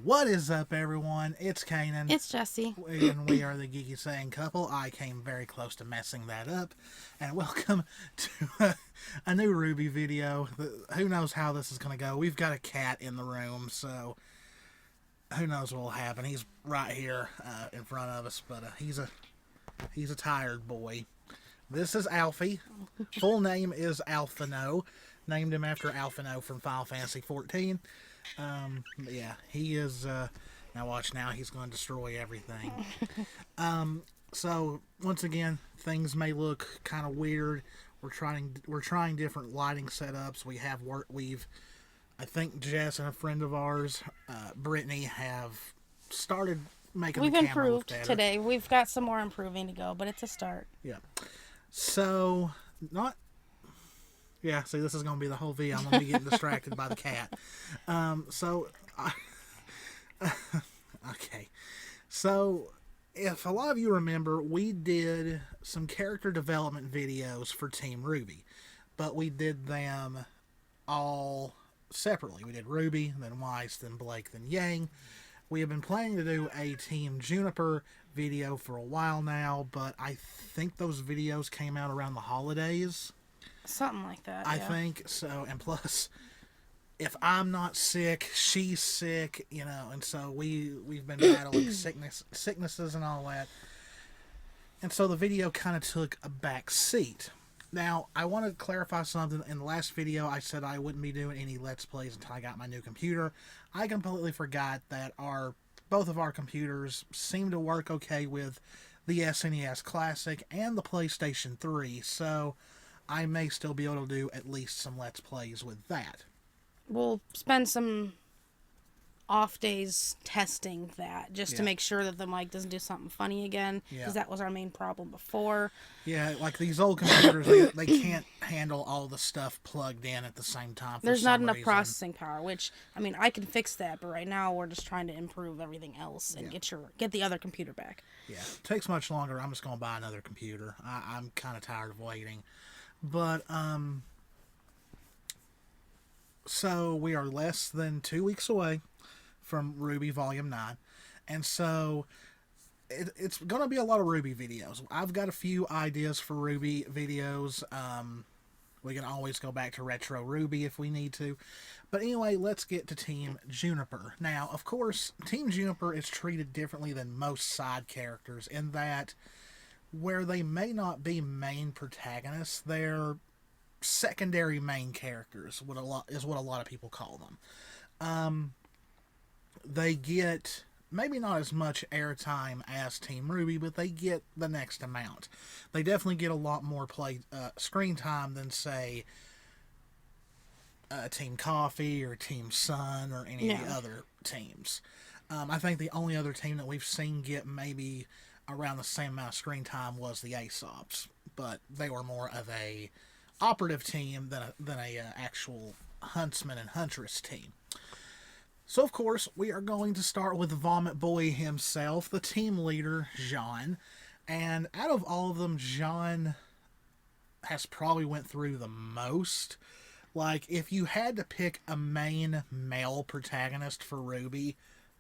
What is up, everyone? It's Kanan, It's Jessie. and we are the Geeky Saying Couple. I came very close to messing that up, and welcome to a new Ruby video. Who knows how this is going to go? We've got a cat in the room, so who knows what will happen. He's right here in front of us, but he's a tired boy. This is Alfie. Full name is Alphino. Named him after Alphino from Final Fantasy 14. Yeah, he is. Now watch. Now he's going to destroy everything. So once again, things may look kind of weird. We're trying different lighting setups. I think Jess and a friend of ours, Brittany, have started making We've the camera look improved better. today. We've got some more improving to go, but it's a start. Yeah. So not. Yeah, see, this is going to be the whole video. I'm going to be getting distracted by the cat. Okay. So, if a lot of you remember, we did some character development videos for Team Ruby. But we did them all separately. We did Ruby, then Weiss, then Blake, then Yang. We have been planning to do a Team Juniper video for a while now, but I think those videos came out around the holidays. Something like that. I think so, and plus, if I'm not sick, she's sick, and so we've been battling sicknesses and all that, and so the video kind of took a back seat. Now, I want to clarify something. In the last video, I said I wouldn't be doing any Let's Plays until I got my new computer. I completely forgot that both of our computers seem to work okay with the SNES Classic and the PlayStation 3, so I may still be able to do at least some Let's Plays with that. We'll spend some off days testing that just to make sure that the mic doesn't do something funny again, because that was our main problem before. Yeah, like these old computers, they can't handle all the stuff plugged in at the same time. There's not enough processing power, which, I mean, I can fix that, but right now we're just trying to improve everything else and get the other computer back. Yeah, it takes much longer. I'm just going to buy another computer. I'm kind of tired of waiting. But, so we are less than 2 weeks away from Ruby Volume 9. And so it's going to be a lot of Ruby videos. I've got a few ideas for Ruby videos. We can always go back to Retro Ruby if we need to. But anyway, let's get to Team Juniper. Now, of course, Team Juniper is treated differently than most side characters in that where they may not be main protagonists, they're secondary main characters, is what a lot of people call them. They get maybe not as much airtime as Team Ruby, but they get the next amount. They definitely get a lot more screen time than, say, Team Coffee or Team Sun or any of the other teams. I think the only other team that we've seen get maybe around the same amount of screen time was the Aesops, but they were more of a operative team than a actual huntsman and huntress team. So of course we are going to start with Vomit Boy himself, the team leader, Jaune, and out of all of them, Jaune has probably went through the most. Like, if you had to pick a main male protagonist for Ruby,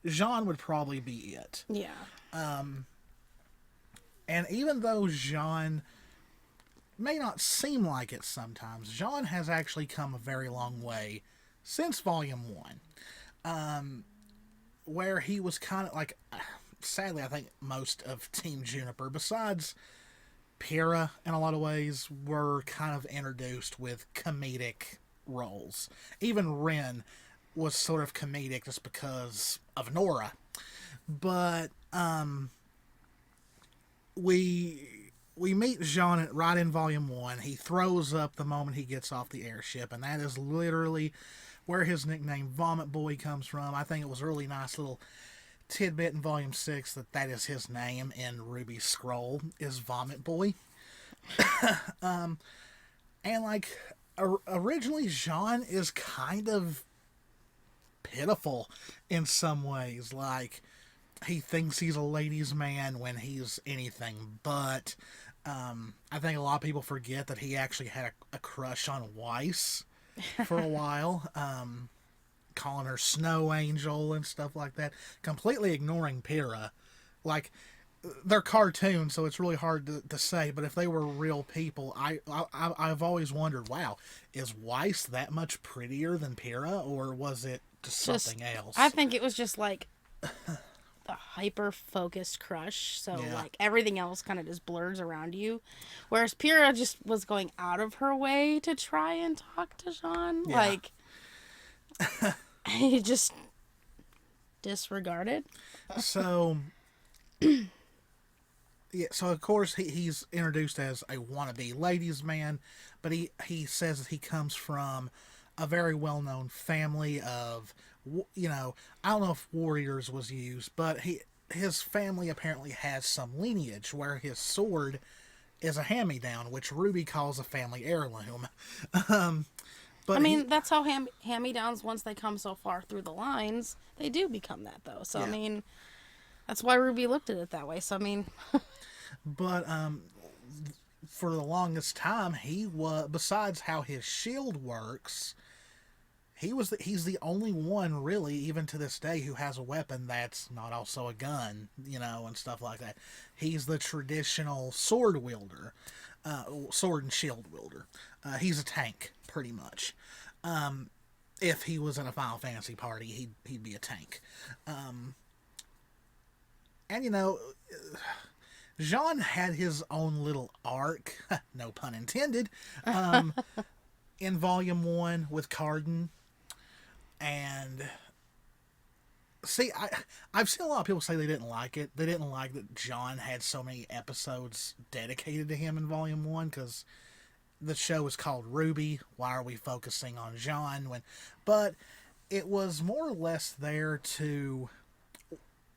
Jaune would probably be it. Yeah. And even though Jaune may not seem like it sometimes, Jaune has actually come a very long way since Volume 1. Where he was kind of like, sadly, I think most of Team Juniper, besides Pyrrha in a lot of ways, were kind of introduced with comedic roles. Even Ren was sort of comedic just because of Nora. But, we meet Jaune right in Volume 1. He throws up the moment he gets off the airship, and that is literally where his nickname Vomit Boy comes from. I think it was a really nice little tidbit in Volume 6 that is his name in Ruby's scroll, is Vomit Boy. And like, originally Jaune is kind of pitiful in some ways. Like, he thinks he's a ladies' man when he's anything but. I think a lot of people forget that he actually had a crush on Weiss for a while. calling her Snow Angel and stuff like that, completely ignoring Pyrrha. Like, they're cartoons, so it's really hard to say, but if they were real people, I've always wondered, wow, is Weiss that much prettier than Pyrrha, or was it just something else? I think it was just like the hyper focused crush, so like everything else kind of just blurs around you, whereas Pyrrha just was going out of her way to try and talk to Jaune. Like, he just disregarded. So yeah, so of course he's introduced as a wannabe ladies man, but he says that he comes from a very well-known family of, you know, I don't know if warriors was used, but his family apparently has some lineage where his sword is a hand-me-down, which Ruby calls a family heirloom. But I mean, that's how hand-me-downs, once they come so far through the lines, they do become that, though. So, I mean, that's why Ruby looked at it that way. So, I mean... But for the longest time, he was, besides how his shield works, he's the only one, really, even to this day, who has a weapon that's not also a gun, you know, and stuff like that. He's the traditional sword wielder, sword and shield wielder. He's a tank, pretty much. If he was in a Final Fantasy party, he'd be a tank. And, you know, Jaune had his own little arc, no pun intended, in Volume 1 with Cardin. And, see, I've seen a lot of people say they didn't like it. They didn't like that Jaune had so many episodes dedicated to him in Volume 1, because the show is called Ruby. Why are we focusing on Jaune? But it was more or less there to,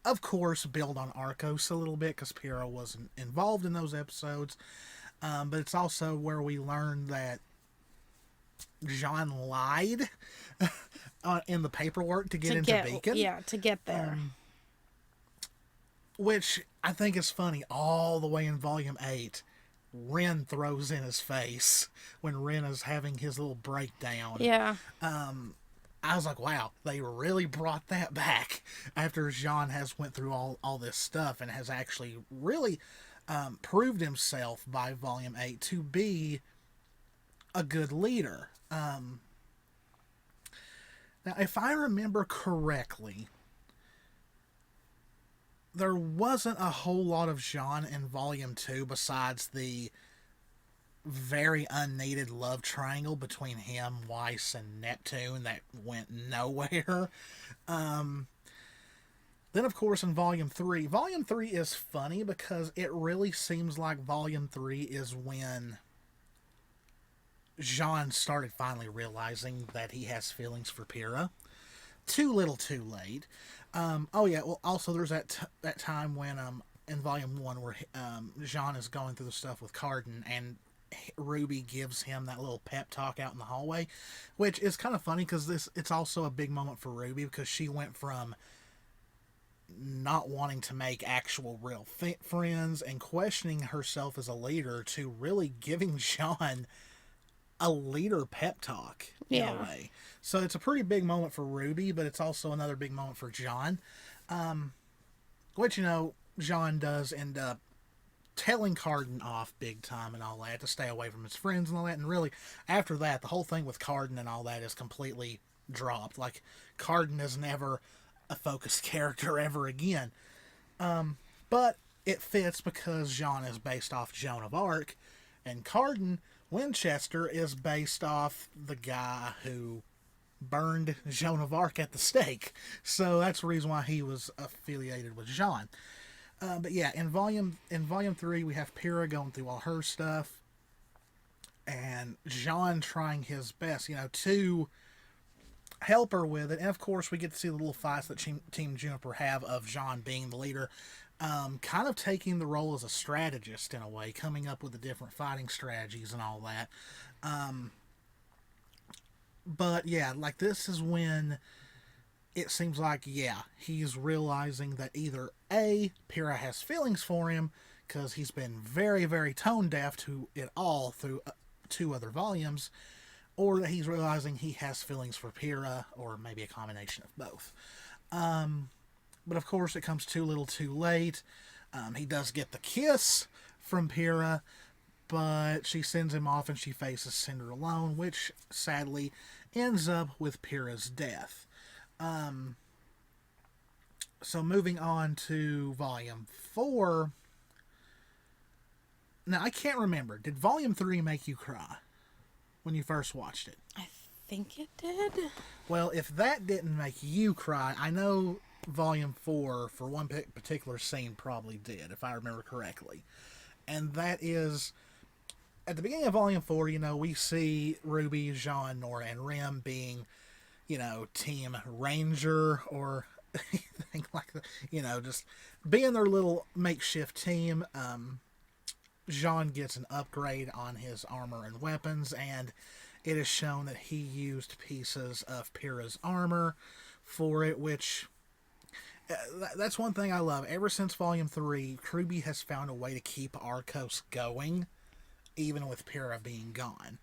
of course, build on Arcos a little bit, because Pyrrha wasn't involved in those episodes. But it's also where we learned that Jaune lied in the paperwork to get into Beacon. Yeah, to get there. Which I think is funny. All the way in Volume 8, Ren throws in his face when Ren is having his little breakdown. Yeah. I was like, wow, they really brought that back after Jaune has went through all this stuff and has actually really proved himself by Volume 8 to be a good leader. Now, if I remember correctly, there wasn't a whole lot of Jaune in Volume 2 besides the very unneeded love triangle between him, Weiss, and Neptune that went nowhere. Then, of course, in Volume 3 is funny because it really seems like Volume 3 is when Jaune started finally realizing that he has feelings for Pyrrha. Too little, too late. Also there's that time when in Volume 1 where Jaune is going through the stuff with Cardin, and Ruby gives him that little pep talk out in the hallway, which is kind of funny because it's also a big moment for Ruby, because she went from not wanting to make actual real friends and questioning herself as a leader to really giving Jaune a leader pep talk in a way. So it's a pretty big moment for Ruby, but it's also another big moment for Jaune. Which, you know, Jaune does end up telling Cardin off big time and all that to stay away from his friends and all that. And really, after that, the whole thing with Cardin and all that is completely dropped. Like, Cardin is never a focused character ever again. But it fits because Jaune is based off Joan of Arc, and Cardin Winchester is based off the guy who burned Joan of Arc at the stake. So that's the reason why he was affiliated with Jaune. But yeah, in volume 3, we have Pyrrha going through all her stuff, and Jaune trying his best, you know, to help her with it. And of course, we get to see the little fights that Team Juniper have of Jaune being the leader, kind of taking the role as a strategist in a way, coming up with the different fighting strategies and all that. But yeah, like, this is when it seems like, yeah, he's realizing that either A, Pyrrha has feelings for him, because he's been very, very tone deaf to it all through 2 other volumes, or that he's realizing he has feelings for Pyrrha, or maybe a combination of both. But of course, it comes too little too late. He does get the kiss from Pyrrha, but she sends him off and she faces Cinder alone, which sadly ends up with Pyrrha's death. So moving on to Volume 4. Now, I can't remember. Did Volume 3 make you cry when you first watched it? I think it did. Well, if that didn't make you cry, I know Volume 4, for one particular scene, probably did, if I remember correctly. And that is, at the beginning of Volume 4, we see Ruby, Jaune, Nora, and Rem being, Team Ranger, or anything like that. Just being their little makeshift team. Jaune gets an upgrade on his armor and weapons, and it is shown that he used pieces of Pyrrha's armor for it, which that's one thing I love. Ever since Volume 3, Ruby has found a way to keep Arcos going, even with Pyrrha being gone.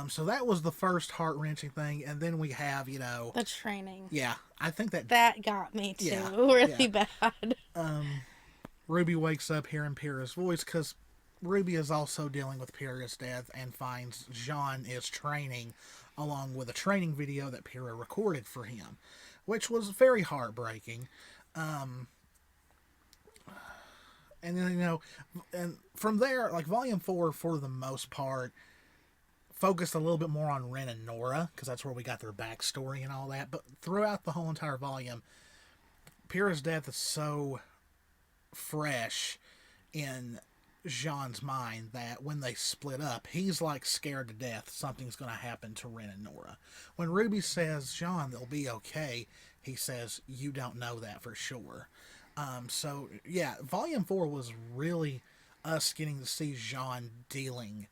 So that was the first heart-wrenching thing, and then we have, the training. Yeah, I think that got me, too, yeah, really bad. Ruby wakes up hearing Pyrrha's voice, because Ruby is also dealing with Pyrrha's death and finds Jaune is training along with a training video that Pyrrha recorded for him, which was very heartbreaking. And then, and from there, like, Volume 4, for the most part, focused a little bit more on Ren and Nora, because that's where we got their backstory and all that. But throughout the whole entire volume, Pyrrha's death is so fresh in Jaune's mind that when they split up, he's like scared to death something's going to happen to Ren and Nora. When Ruby says, Jaune, they'll be okay, he says, you don't know that for sure. So, yeah, Volume 4 was really us getting to see Jaune dealing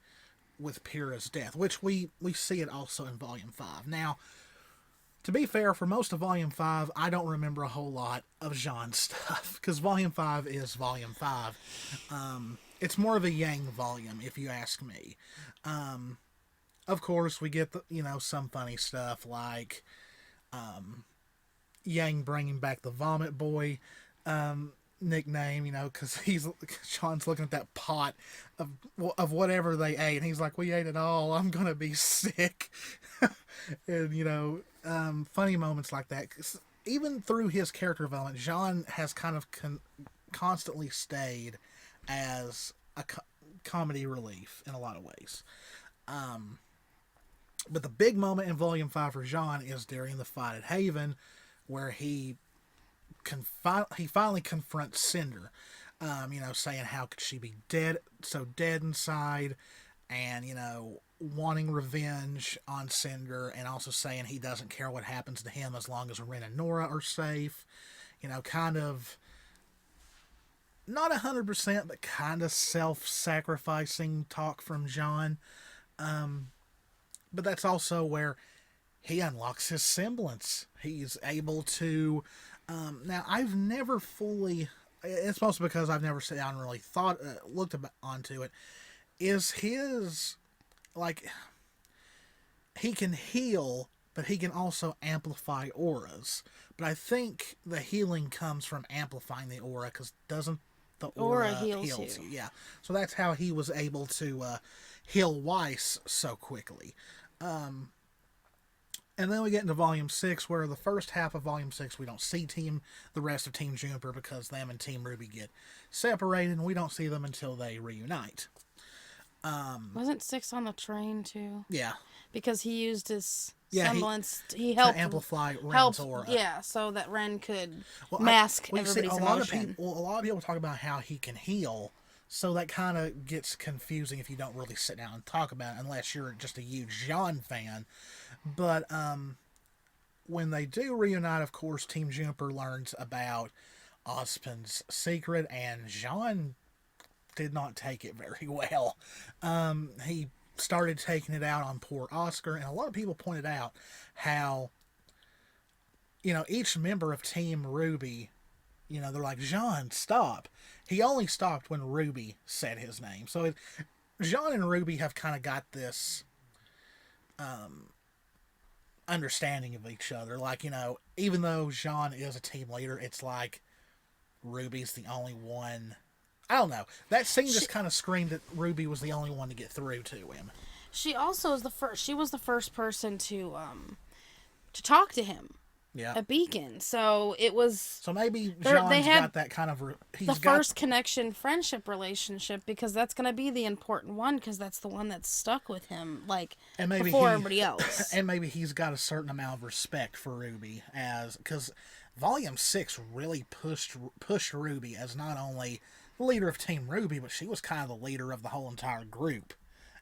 with Pyrrha's death, which we see it also in Volume 5. Now, to be fair, for most of Volume 5, I don't remember a whole lot of Jaune's stuff, because Volume 5 is Volume 5. It's more of a Yang volume, if you ask me. Of course, we get some funny stuff, like Yang bringing back the Vomit Boy nickname, because Jaune's looking at that pot of whatever they ate, and he's like, we ate it all, I'm gonna be sick. And funny moments like that. Even through his character development, Jaune has kind of constantly stayed as a comedy relief in a lot of ways. But the big moment in Volume 5 for Jaune is during the fight at Haven, where he finally confronts Cinder, saying how could she be dead inside, and wanting revenge on Cinder, and also saying he doesn't care what happens to him as long as Ren and Nora are safe. Kind of not 100%, but kind of self-sacrificing talk from Jaune. But that's also where he unlocks his semblance. He's able to... now, I've never fully... It's mostly because I've never sat down and really looked onto it. Is his... like... he can heal, but he can also amplify auras. But I think the healing comes from amplifying the aura, because doesn't the aura heals you? Yeah. So that's how he was able to heal Weiss so quickly. And then we get into Volume 6, where the first half of Volume 6, we don't see the rest of Team Juniper, because them and Team Ruby get separated, and we don't see them until they reunite. Wasn't 6 on the train, too? Yeah. Because he used his semblance. He helped to amplify Ren's aura. Yeah, so that Ren could mask everybody's emotion. A lot of people talk about how he can heal, so that kind of gets confusing if you don't really sit down and talk about it, unless you're just a huge Jaune fan. But when they do reunite, of course, Team Juniper learns about Ozpin's secret, and Jaune did not take it very well. He started taking it out on poor Oscar, and a lot of people pointed out how, each member of Team Ruby, they're like, Jaune, stop. He only stopped when Ruby said his name. So Jaune and Ruby have kind of got this understanding of each other. Like, even though Jaune is a team leader, it's like Ruby's the only one. I don't know. That scene just kind of screamed that Ruby was the only one to get through to him. She also is the first. She was the first person to talk to him. Yeah. At Beacon, so it was. So maybe Jaune's got that kind of. First connection, friendship relationship, because that's going to be the important one, because that's the one that's stuck with him, like, and maybe before everybody else. And maybe he's got a certain amount of respect for Ruby, because Volume 6 really pushed Ruby as not only the leader of Team Ruby, but she was kind of the leader of the whole entire group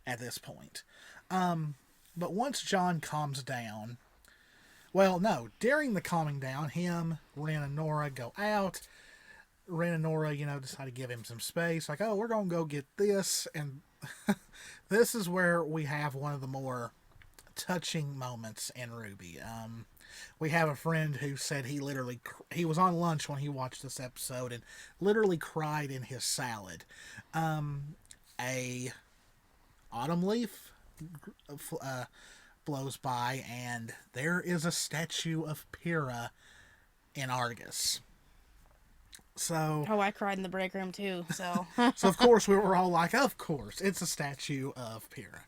at this point. But once Jaune calms down. Well, no. During the calming down, him, Ren, and Nora go out. Ren and Nora, decide to give him some space. Like, oh, we're going to go get this. And this is where we have one of the more touching moments in Ruby. We have a friend who said he was on lunch when he watched this episode and literally cried in his salad. A autumn leaf blows by, and there is a statue of Pyrrha in Argus. So, I cried in the break room too. So, so of course we were all like, "Of course, it's a statue of Pyrrha."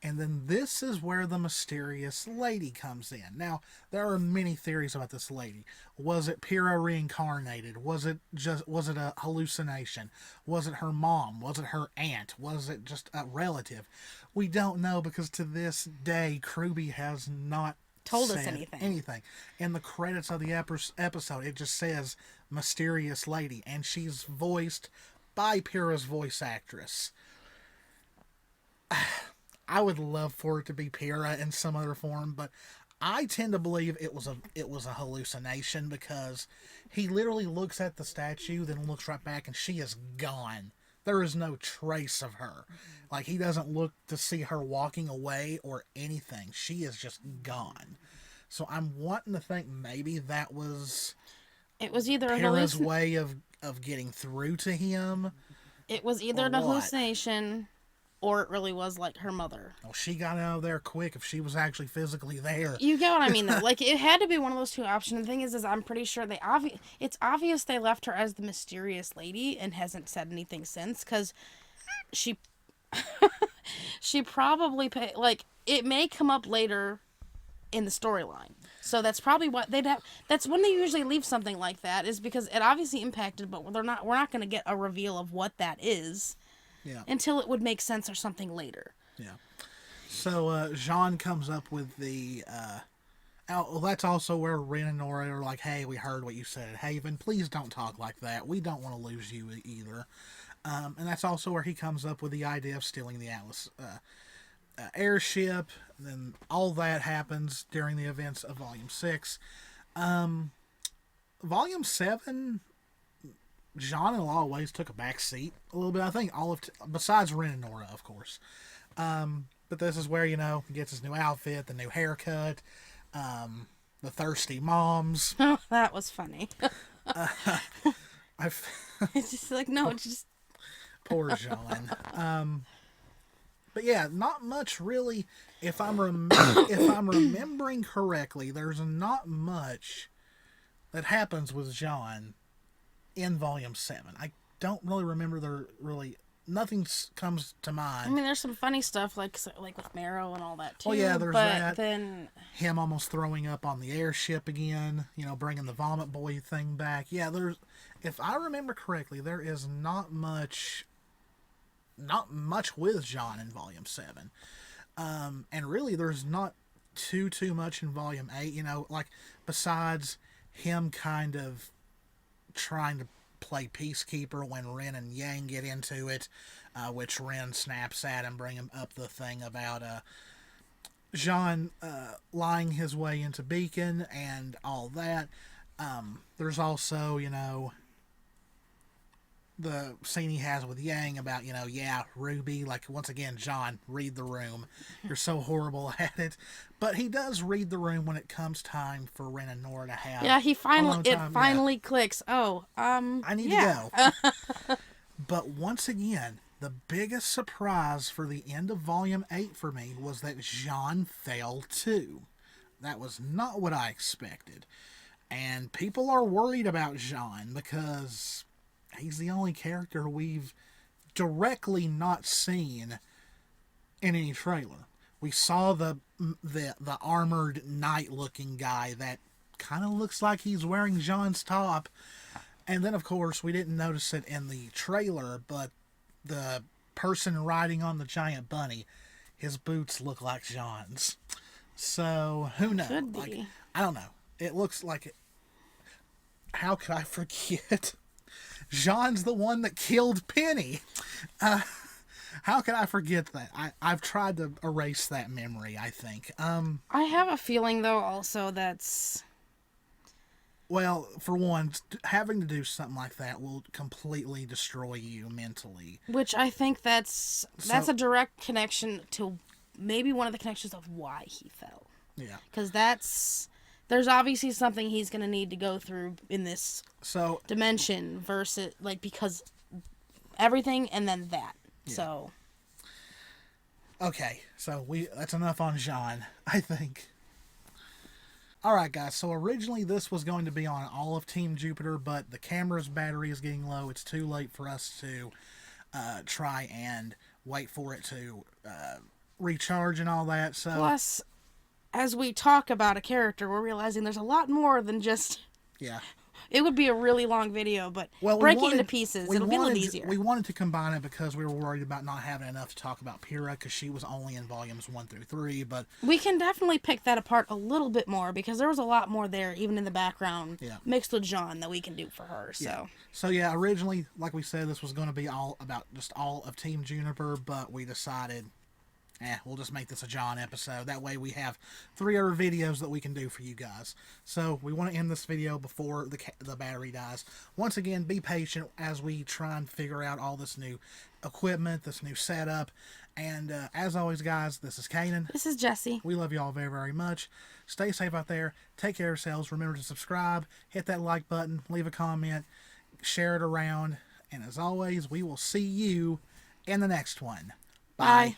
And then this is where the mysterious lady comes in. Now, there are many theories about this lady. Was it Pyrrha reincarnated? Was it a hallucination? Was it her mom? Was it her aunt? Was it just a relative? We don't know, because to this day, Ruby has not told us anything. In the credits of the episode, it just says mysterious lady, and she's voiced by Pyrrha's voice actress. I would love for it to be Pyrrha in some other form, but I tend to believe it was a hallucination, because he literally looks at the statue, then looks right back, and she is gone. There is no trace of her. Like, he doesn't look to see her walking away or anything. She is just gone. So I'm wanting to think maybe that was either Pyrrha's way of getting through to him. It was either an hallucination, or it really was like her mother. Well, she got out of there quick if she was actually physically there. You get what I mean, though. Like, it had to be one of those two options. The thing is I'm pretty sure it's obvious they left her as the mysterious lady and hasn't said anything since, because she probably it may come up later in the storyline. So that's probably what that's when they usually leave something like that, is because it obviously impacted, but we're not going to get a reveal of what that is. Yeah. Until it would make sense or something later. Yeah. So Jaune comes up with the. That's also where Ren and Nora are like, "Hey, we heard what you said at Haven. Please don't talk like that. We don't want to lose you either." And that's also where he comes up with the idea of stealing the Atlas airship. And then all that happens during the events of Volume 6. Volume 7. Jaune, in a lot of ways, took a back seat a little bit. I think besides Ren and Nora, of course. But this is where, he gets his new outfit, the new haircut, the thirsty moms. Oh, that was funny. It's just like, no, it's just... Poor Jaune. But yeah, not much really. If I'm remembering correctly, there's not much that happens with Jaune in Volume 7. I don't really remember nothing comes to mind. I mean, there's some funny stuff like with Marrow and all that too. Oh yeah, there's that. Then him almost throwing up on the airship again, bringing the Vomit Boy thing back. Yeah, if I remember correctly, there is not much with Jaune in Volume 7. And really there's not too much in Volume 8, besides him kind of trying to play peacekeeper when Ren and Yang get into it, which Ren snaps at and bring him up the thing about Jaune lying his way into Beacon and all that. There's also, the scene he has with Yang about, Ruby, once again, Jaune, read the room. You're so horrible at it. But he does read the room when it comes time for Ren and Nora to have. Yeah, it finally clicks. Oh, I need to go. But once again, The biggest surprise for the end of Volume 8 for me was that Jaune fell too. That was not what I expected. And people are worried about Jaune because he's the only character we've directly not seen in any trailer. We saw the armored knight looking guy that kind of looks like he's wearing Jaune's top. And then, of course, we didn't notice it in the trailer, but the person riding on the giant bunny, his boots look like Jaune's. So, who knows? Could be. Like, I don't know. It looks like it. How could I forget? Jaune's the one that killed Penny. How could I forget that? I've tried to erase that memory, I think. I have a feeling, though, also that's... Well, for one, having to do something like that will completely destroy you mentally. Which I think that's a direct connection to maybe one of the connections of why he fell. Yeah. Because there's obviously something he's going to need to go through in this dimension versus, like, because everything and then that. Yeah. So. Okay, so that's enough on Jaune, I think. Alright guys, so originally this was going to be on all of Team Jupiter, but the camera's battery is getting low. It's too late for us to try and wait for it to recharge and all that. So plus, as we talk about a character, we're realizing there's a lot more than just... Yeah. It would be a really long video, but breaking into pieces, it'll be a little easier. We wanted to combine it because we were worried about not having enough to talk about Pyrrha, because she was only in volumes 1 through 3, but... We can definitely pick that apart a little bit more, because there was a lot more there, even in the background, mixed with Jaune, that we can do for her, so... Yeah. So yeah, originally, like we said, this was going to be all of Team Juniper, but we decided... we'll just make this a Jaune episode. That way we have 3 other videos that we can do for you guys. So we want to end this video before the battery dies. Once again, be patient as we try and figure out all this new equipment, this new setup. And as always, guys, this is Kanan. This is Jessie. We love you all very, very much. Stay safe out there. Take care of yourselves. Remember to subscribe, hit that like button, leave a comment, share it around. And as always, we will see you in the next one. Bye. Bye.